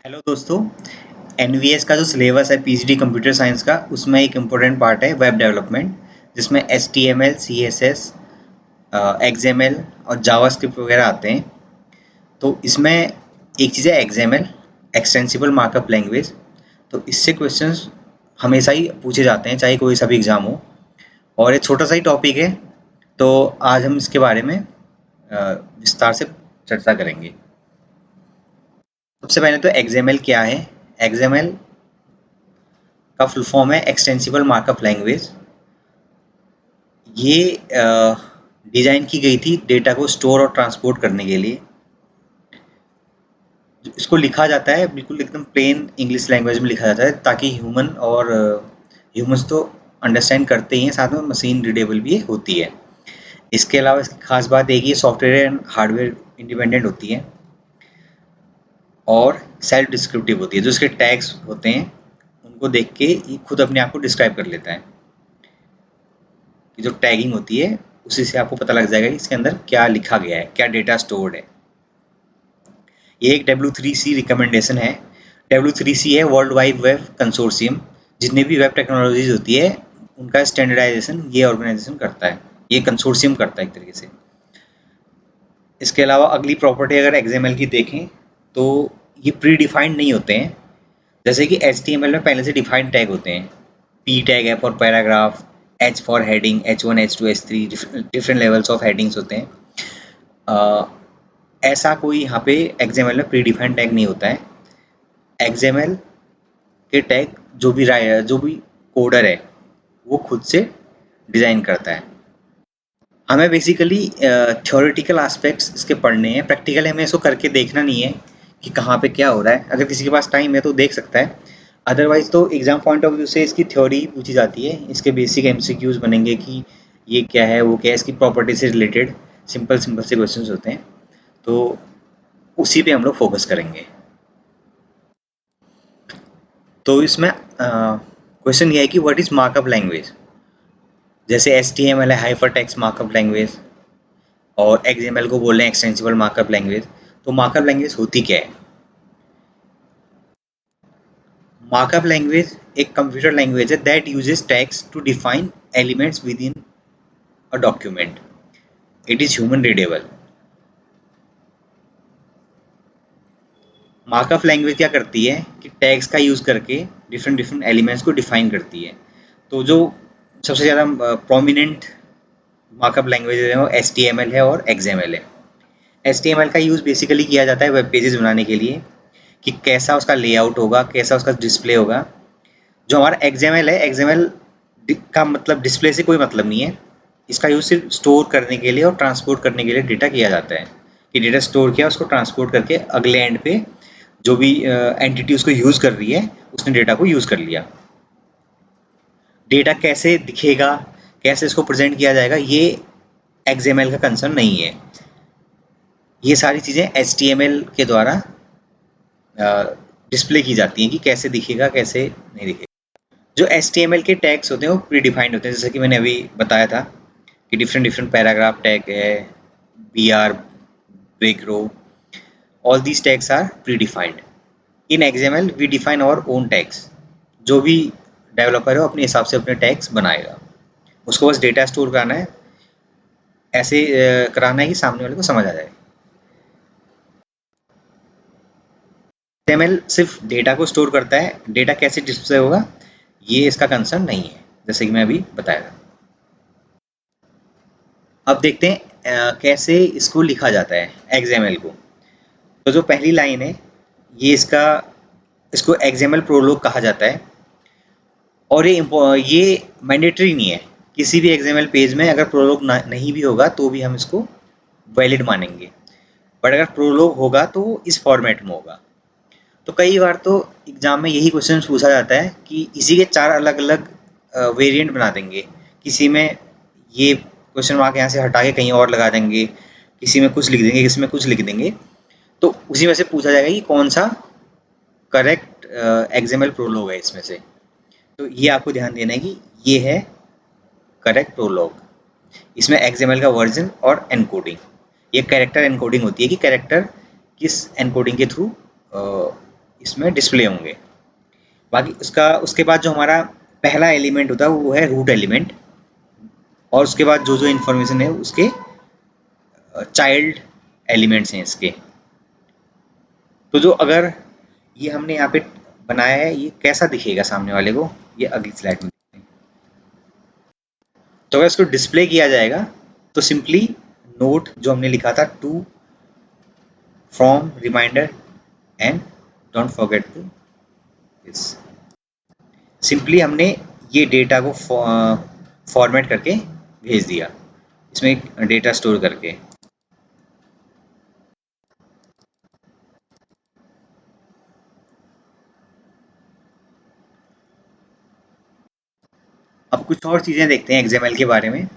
Hello दोस्तों। NVS का जो सिलेबस है पीजीडी कंप्यूटर साइंस का, उसमें एक इम्पोर्टेंट पार्ट है वेब डेवलपमेंट, जिसमें एचटीएमएल, सीएसएस, एक्सएमएल और जावास्क्रिप्ट वगैरह आते हैं। तो इसमें एक चीज़ है एक्सएमएल, एक्सटेंसिबल मार्कअप लैंग्वेज। तो इससे क्वेश्चंस हमेशा ही पूछे जाते हैं, चाहे कोई सा भी एग्जाम हो, और ये छोटा सा ही टॉपिक है। तो आज हम इसके बारे में विस्तार से चर्चा करेंगे। सबसे पहले तो एक्सएमएल क्या है। एक्सएमएल का फुल फॉर्म है एक्सटेंसिबल मार्कअप लैंग्वेज। ये डिज़ाइन की गई थी डेटा को स्टोर और ट्रांसपोर्ट करने के लिए। इसको लिखा जाता है बिल्कुल एकदम प्लेन इंग्लिश लैंग्वेज में लिखा जाता है, ताकि ह्यूमंस तो अंडरस्टैंड करते ही हैं, साथ में मशीन रीडेबल भी होती है। इसके अलावा इसकी खास बात एक ही सॉफ्टवेयर एंड हार्डवेयर इंडिपेंडेंट होती है और सेल्फ डिस्क्रिप्टिव होती है। जो इसके टैग्स होते हैं उनको देख के ये खुद अपने आप को डिस्क्राइब कर लेता है। कि जो टैगिंग होती है उसी से आपको पता लग जाएगा कि इसके अंदर क्या लिखा गया है, क्या डेटा स्टोर्ड है। ये एक W3C रिकमेंडेशन है। W3C है वर्ल्ड वाइड वेब कंसोर्शियम। जितने भी वेब टेक्नोलॉजीज होती है उनका स्टैंडर्डाइजेशन ये ऑर्गेनाइजेशन करता है, ये कंसोर्शियम करता है एक तरीके से। इसके अलावा अगली प्रॉपर्टी अगर XML की देखें तो ये प्री डिफाइंड नहीं होते हैं। जैसे कि HTML में पहले से डिफाइंड टैग होते हैं। P टैग है for paragraph, H for heading, H1, H2, H3, different levels of headings होते हैं। ऐसा कोई यहाँ पे XML में प्री डिफाइंड टैग नहीं होता है। XML के टैग जो भी कोडर है वो खुद से डिज़ाइन करता है। हमें बेसिकली थ्योरेटिकल एस्पेक्ट्स इसके पढ़ने हैं, प्रैक्टिकल हमें इसको करके देखना नहीं है कि कहाँ पे क्या हो रहा है। अगर किसी के पास टाइम है तो देख सकता है, अदरवाइज तो एग्जाम पॉइंट ऑफ व्यू से इसकी थ्योरी पूछी जाती है। इसके बेसिक एमसीक्यूज बनेंगे कि ये क्या है, वो क्या है, इसकी प्रॉपर्टी से रिलेटेड सिंपल सिंपल से क्वेश्चंस होते हैं। तो उसी पे हम लोग फोकस करेंगे। तो इसमें क्वेश्चन ये है कि व्हाट इज मार्कअप लैंग्वेज। जैसे HTML है हाइपर टेक्स्ट मार्कअप लैंग्वेज, और XML को बोल रहे हैं एक्सटेंसिबल मार्कअप लैंग्वेज। तो मार्कअप लैंग्वेज होती क्या है? मार्कअप लैंग्वेज एक कंप्यूटर लैंग्वेज है that uses tags to define elements within a document. It is human readable. Markup language क्या करती है कि टैग्स का यूज करके डिफरेंट डिफरेंट एलिमेंट्स को डिफाइन करती है। तो जो सबसे ज़्यादा प्रोमिनेंट मार्कअप लैंग्वेज है वो HTML है और XML है। HTML का यूज़ बेसिकली किया जाता है वेब पेजेस बनाने के लिए, कि कैसा उसका लेआउट होगा, कैसा उसका डिस्प्ले होगा। जो हमारा XML है, XML का मतलब डिस्प्ले से कोई मतलब नहीं है। इसका यूज़ सिर्फ स्टोर करने के लिए और ट्रांसपोर्ट करने के लिए डेटा किया जाता है, कि डेटा स्टोर किया उसको ट्रांसपोर्ट करके अगले एंड पे जो भी एंटिटी उसको यूज़ कर रही है उसने डेटा को यूज़ कर लिया। डेटा कैसे दिखेगा, कैसे इसको प्रेजेंट किया जाएगा, ये XML का कंसर्न नहीं है। ये सारी चीज़ें HTML के द्वारा डिस्प्ले की जाती हैं कि कैसे दिखेगा कैसे नहीं दिखेगा। जो HTML के टैग्स होते हैं वो प्री डिफाइंड होते हैं, जैसे कि मैंने अभी बताया था कि डिफरेंट डिफरेंट पैराग्राफ टैग है, BR, break row, all these tags are predefined. In XML we define our own tags. जो भी डेवलपर है वो अपने हिसाब से अपने टैग्स बनाएगा, उसको बस डेटा स्टोर कराना है, ऐसे कराना है कि सामने वाले को समझ आ जाए। HTML सिर्फ डेटा को स्टोर करता है, डेटा कैसे डिस्प्ले होगा ये इसका कंसर्न नहीं है, जैसे कि मैं अभी बताया था। अब देखते हैं कैसे इसको लिखा जाता है XML को। तो जो पहली लाइन है ये इसको XML प्रोलॉग कहा जाता है, और ये मैंडेटरी नहीं है। किसी भी XML पेज में अगर प्रोलॉग नहीं भी होगा तो भी हम इसको वैलिड मानेंगे, बट अगर प्रोलॉग होगा तो इस फॉर्मेट में होगा। तो कई बार तो एग्जाम में यही क्वेश्चन पूछा जाता है कि इसी के 4 अलग अलग वेरिएंट बना देंगे। किसी में ये क्वेश्चन मार्क यहाँ से हटा के कहीं और लगा देंगे, किसी में कुछ लिख देंगे, किसी में कुछ लिख देंगे। तो उसी में से पूछा जाएगा कि कौन सा करेक्ट XML प्रोलॉग है इसमें से। तो ये आपको ध्यान देना है कि ये है करेक्ट प्रोलॉग। इसमें XML का वर्जन और एनकोडिंग, ये कैरेक्टर एनकोडिंग होती है कि कैरेक्टर किस एनकोडिंग के थ्रू इसमें डिस्प्ले होंगे। बाकी उसके बाद जो हमारा पहला एलिमेंट होता है वो है रूट एलिमेंट, और उसके बाद जो जो इन्फॉर्मेशन है उसके चाइल्ड एलिमेंट्स हैं इसके। तो जो अगर ये हमने यहाँ पे बनाया है, ये कैसा दिखेगा सामने वाले को, ये अगली स्लाइड में देखते हैं। तो अगर इसको डिस्प्ले किया जाएगा तो सिंपली नोट जो हमने लिखा था, to from reminder and don't forget to this, simply हमने ये डेटा को फॉर्मेट करके भेज दिया इसमें डेटा स्टोर करके। अब कुछ और चीज़ें देखते हैं एक्सएमएल के बारे में।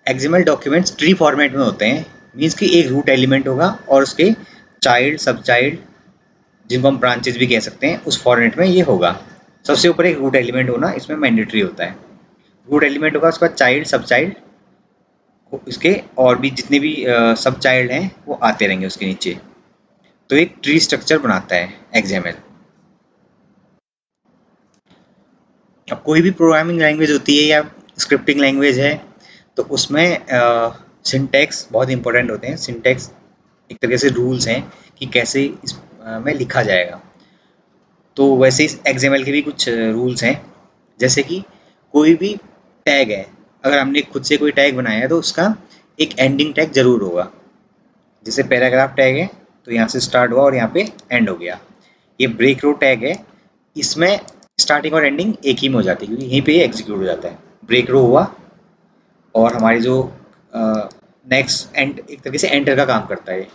एक्सएमएल डॉक्यूमेंट्स ट्री फॉर्मेट में होते हैं, मीन्स कि एक रूट एलिमेंट होगा और उसके चाइल्ड सब चाइल्ड, जिनको हम ब्रांचेस भी कह सकते हैं, उस फॉर्मेट में ये होगा। सबसे ऊपर एक रूट एलिमेंट होना इसमें मैंडेटरी होता है। रूट एलिमेंट होगा, उसका चाइल्ड सब चाइल्ड, इसके और भी जितने भी सब चाइल्ड हैं वो आते रहेंगे उसके नीचे। तो एक ट्री स्ट्रक्चर बनाता है एक्सएमएल। अब कोई भी प्रोग्रामिंग लैंग्वेज होती है या स्क्रिप्टिंग लैंग्वेज है, तो उसमें सिंटैक्स बहुत इंपॉर्टेंट होते हैं। सिंटैक्स एक तरीके से रूल्स हैं कि कैसे में लिखा जाएगा। तो वैसे इस एक्सएमएल के भी कुछ रूल्स हैं, जैसे कि कोई भी टैग है, अगर हमने खुद से कोई टैग बनाया है तो उसका एक एंडिंग टैग जरूर होगा। जैसे पैराग्राफ टैग है तो यहाँ से स्टार्ट हुआ और यहाँ पे एंड हो गया। ये ब्रेक रो टैग है, इसमें स्टार्टिंग और एंडिंग एक ही में हो जाती है, क्योंकि यहीं पे एग्जीक्यूट हो जाता है। ब्रेक रो हुआ और हमारी जो नेक्स्ट एंड, एक तरीके से एंटर का काम करता है।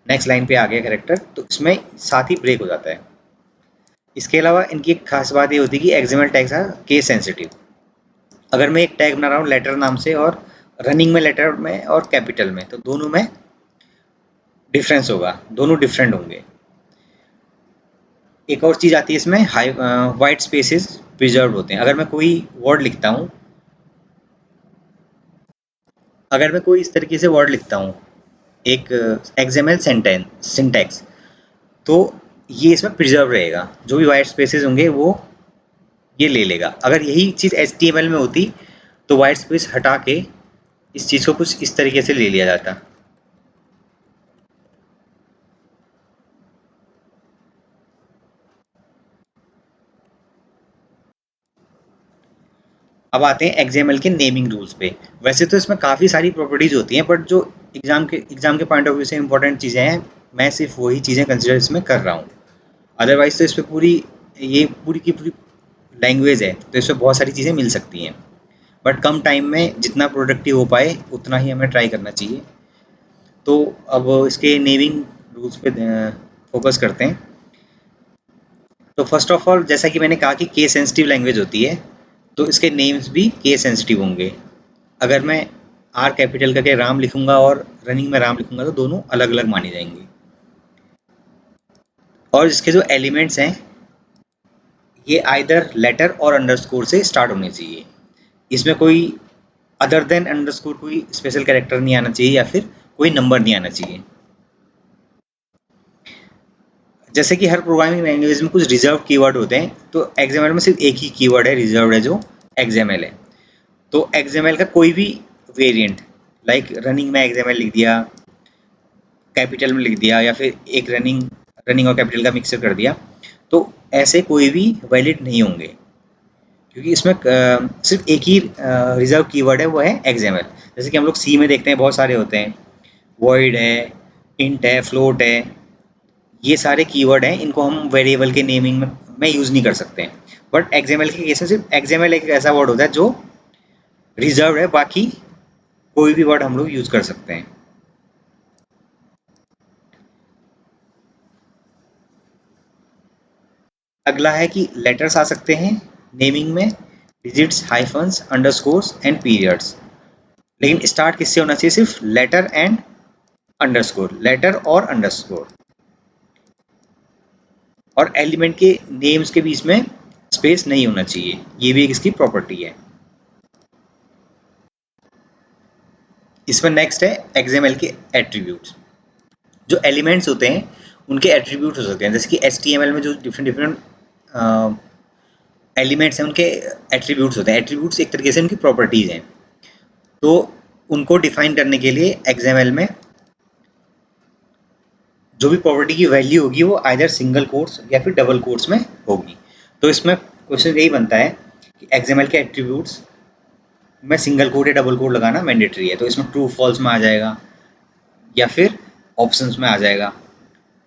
नेक्स्ट लाइन पे आ गया कैरेक्टर तो इसमें साथ ही ब्रेक हो जाता है। इसके अलावा इनकी एक खास बात ये होती है कि XML tags are case sensitive. अगर मैं एक टैग बना रहा हूँ लेटर नाम से और रनिंग में लेटर में और कैपिटल में, तो दोनों में डिफरेंस होगा, दोनों डिफरेंट होंगे। एक और चीज़ आती है इसमें, हाई वाइट स्पेसेस प्रिजर्व होते हैं। अगर मैं कोई इस तरीके से वर्ड लिखता हूँ, एक एक्सएमएल सेंटेंस सिंटैक्स, तो ये इसमें प्रिजर्व रहेगा। जो भी वाइट स्पेसेस होंगे वो ये ले लेगा। अगर यही चीज़ HTML में होती तो वाइट स्पेस हटा के इस चीज़ को कुछ इस तरीके से ले लिया जाता। अब आते हैं एक्सएमएल के नेमिंग रूल्स पे। वैसे तो इसमें काफ़ी सारी प्रॉपर्टीज होती हैं, बट जो एग्जाम के पॉइंट ऑफ व्यू से इंपॉर्टेंट चीज़ें हैं, मैं सिर्फ वही चीज़ें कंसिडर इसमें कर रहा हूँ। अदरवाइज तो इस पर ये पूरी की पूरी लैंग्वेज है, तो इसमें बहुत सारी चीज़ें मिल सकती हैं, बट कम टाइम में जितना प्रोडक्टिव हो पाए उतना ही हमें ट्राई करना चाहिए। तो अब इसके नेमिंग रूल्स पे फोकस करते हैं। तो फर्स्ट ऑफ ऑल, जैसा कि मैंने कहा कि केस सेंसिटिव लैंग्वेज होती है, तो इसके नेम्स भी केस सेंसिटिव होंगे। अगर मैं आर कैपिटल करके राम लिखूंगा और रनिंग में राम लिखूंगा तो दोनों अलग अलग मानी जाएंगी। और इसके जो एलिमेंट्स हैं, ये आइदर लेटर और अंडरस्कोर से स्टार्ट होने चाहिए। इसमें कोई अदर देन अंडरस्कोर कोई स्पेशल कैरेक्टर नहीं आना चाहिए या फिर कोई नंबर नहीं आना चाहिए। जैसे कि हर प्रोग्रामिंग लैंग्वेज में कुछ रिजर्व कीवर्ड होते हैं, तो एक्सएमएल में सिर्फ एक ही कीवर्ड है रिजर्व है, जो एक्सएमएल है। तो एक्सएमएल का कोई भी वेरिएंट, लाइक रनिंग में एक्सएमएल लिख दिया, कैपिटल में लिख दिया, या फिर एक रनिंग रनिंग और कैपिटल का मिक्सर कर दिया, तो ऐसे कोई भी वैलिड नहीं होंगे, क्योंकि इसमें सिर्फ एक ही रिजर्व कीवर्ड है, वो है एक्सएमएल। जैसे कि हम लोग सी में देखते हैं बहुत सारे होते हैं, वॉइड है, इंट है, फ्लोट है, ये सारे कीवर्ड हैं, इनको हम वेरिएबल के नेमिंग में यूज़ नहीं कर सकते हैं। बट एक्सएमएल के केस में सिर्फ एक्सएमएल एक ऐसा वर्ड होता है जो रिजर्व है, बाकी कोई भी वर्ड हम लोग यूज़ कर सकते हैं। अगला है कि लेटर्स आ सकते हैं नेमिंग में, digits, hyphens, underscores and periods. लेकिन स्टार्ट किससे होना चाहिए? सिर्फ लेटर एंड अंडरस्कोर, लेटर और अंडरस्कोर। और एलिमेंट के नेम्स के बीच में स्पेस नहीं होना चाहिए, ये भी एक इसकी प्रॉपर्टी है। इसमें नेक्स्ट है एक्सएमएल के एट्रीब्यूट्स। जो एलिमेंट्स होते हैं उनके एट्रीब्यूट्स हो सकते हैं, जैसे कि HTML में जो डिफरेंट डिफरेंट एलिमेंट्स हैं उनके एट्रीब्यूट्स होते हैं। एट्रीब्यूट्स एक तरीके से उनकी प्रॉपर्टीज़ हैं, तो उनको डिफाइन करने के लिए XML में जो भी प्रॉपर्टी की वैल्यू होगी वो आइदर सिंगल कोट्स या फिर डबल कोट्स में होगी। तो इसमें क्वेश्चन यही बनता है कि XML के एट्रीब्यूट्स में सिंगल कोट या डबल कोट लगाना मैंडेटरी है, तो इसमें ट्रू फॉल्स में आ जाएगा या फिर ऑप्शंस में आ जाएगा।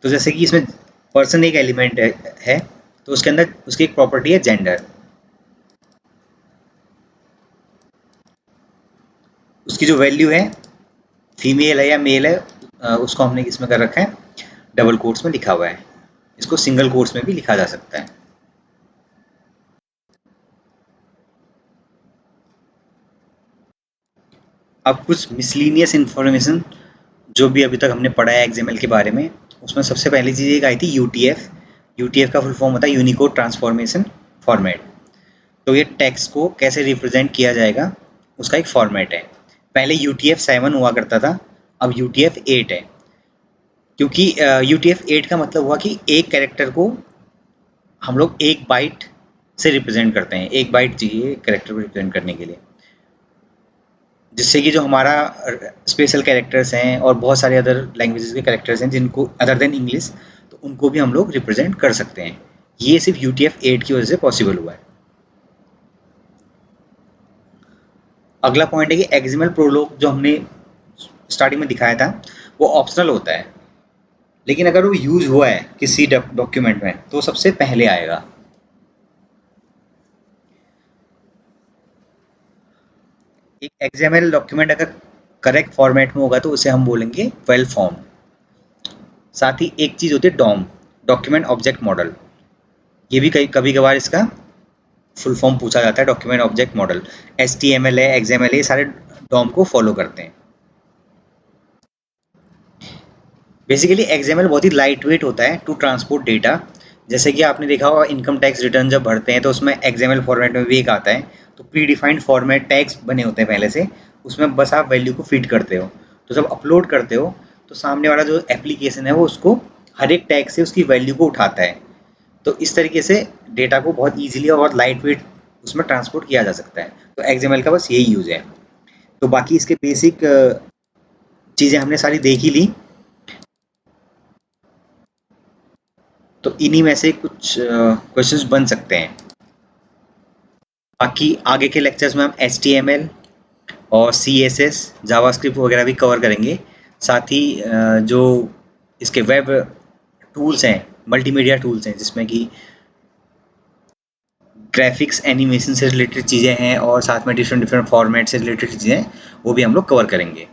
तो जैसे कि इसमें पर्सन एक एलिमेंट है तो उसके अंदर उसकी एक प्रॉपर्टी है जेंडर, उसकी जो वैल्यू है फीमेल है या मेल है, उसको हमने इसमें कर रखा है डबल कोट्स में लिखा हुआ है। इसको सिंगल कोट्स में भी लिखा जा सकता है। अब कुछ मिसलीनियस इन्फॉर्मेशन जो भी अभी तक हमने पढ़ा है XML के बारे में, उसमें सबसे पहली चीज़ एक आई थी UTF। UTF का फुल फॉर्म होता है यूनिकोड ट्रांसफॉर्मेशन फॉर्मेट। तो ये टेक्स्ट को कैसे रिप्रेजेंट किया जाएगा उसका एक फॉर्मेट है। पहले UTF-7 हुआ करता था, अब UTF-8 है, क्योंकि UTF-8 का मतलब हुआ कि एक कैरेक्टर को हम लोग एक बाइट से रिप्रेजेंट करते हैं। एक बाइट चाहिए कैरेक्टर को रिप्रेजेंट करने के लिए, जिससे कि जो हमारा स्पेशल कैरेक्टर्स हैं और बहुत सारे अदर लैंग्वेजेस के कैरेक्टर्स हैं जिनको अदर देन इंग्लिश, तो उनको भी हम लोग रिप्रेजेंट कर सकते हैं। ये सिर्फ UTF-8 की वजह से पॉसिबल हुआ है। अगला पॉइंट है कि XML प्रोलॉग जो हमने स्टार्टिंग में दिखाया था वो ऑप्शनल होता है, लेकिन अगर वो यूज हुआ है किसी डॉक्यूमेंट में तो सबसे पहले आएगा। एक XML डॉक्यूमेंट अगर करेक्ट फॉर्मेट में होगा तो उसे हम बोलेंगे वेल फॉर्म। साथ ही एक चीज़ होती है डॉम, डॉक्यूमेंट ऑब्जेक्ट मॉडल। ये भी कभी कभार इसका फुल फॉर्म पूछा जाता है, डॉक्यूमेंट ऑब्जेक्ट मॉडल। HTML है, XML है, ये सारे डॉम को फॉलो करते हैं। बेसिकली XML बहुत ही लाइट वेट होता है टू ट्रांसपोर्ट डेटा। जैसे कि आपने देखा होगा इनकम टैक्स रिटर्न जब भरते हैं तो उसमें XML फॉर्मेट में भी एक आता है, तो प्री डिफाइंड फॉर्मेट टैग्स बने होते हैं पहले से, उसमें बस आप वैल्यू को फीड करते हो। तो जब अपलोड करते हो तो सामने वाला जो एप्लीकेशन है वो उसको हर एक टैग से उसकी वैल्यू को उठाता है। तो इस तरीके से डेटा को बहुत ईजिली और बहुत लाइट वेट उसमें ट्रांसपोर्ट किया जा सकता है। तो XML का बस यही यूज़ है। तो बाकी इसके बेसिक चीज़ें हमने सारी देख ही ली, तो इन्हीं में से कुछ क्वेश्चंस बन सकते हैं। बाकी आगे के लेक्चर्स में हम HTML और CSS जावास्क्रिप्ट वगैरह भी कवर करेंगे। साथ ही जो इसके वेब टूल्स हैं, मल्टीमीडिया टूल्स हैं, जिसमें कि ग्राफिक्स एनिमेशन से रिलेटेड चीज़ें हैं और साथ में डिफरेंट डिफरेंट फॉर्मेट से रिलेटेड चीज़ें हैं, वो भी हम लोग कवर करेंगे।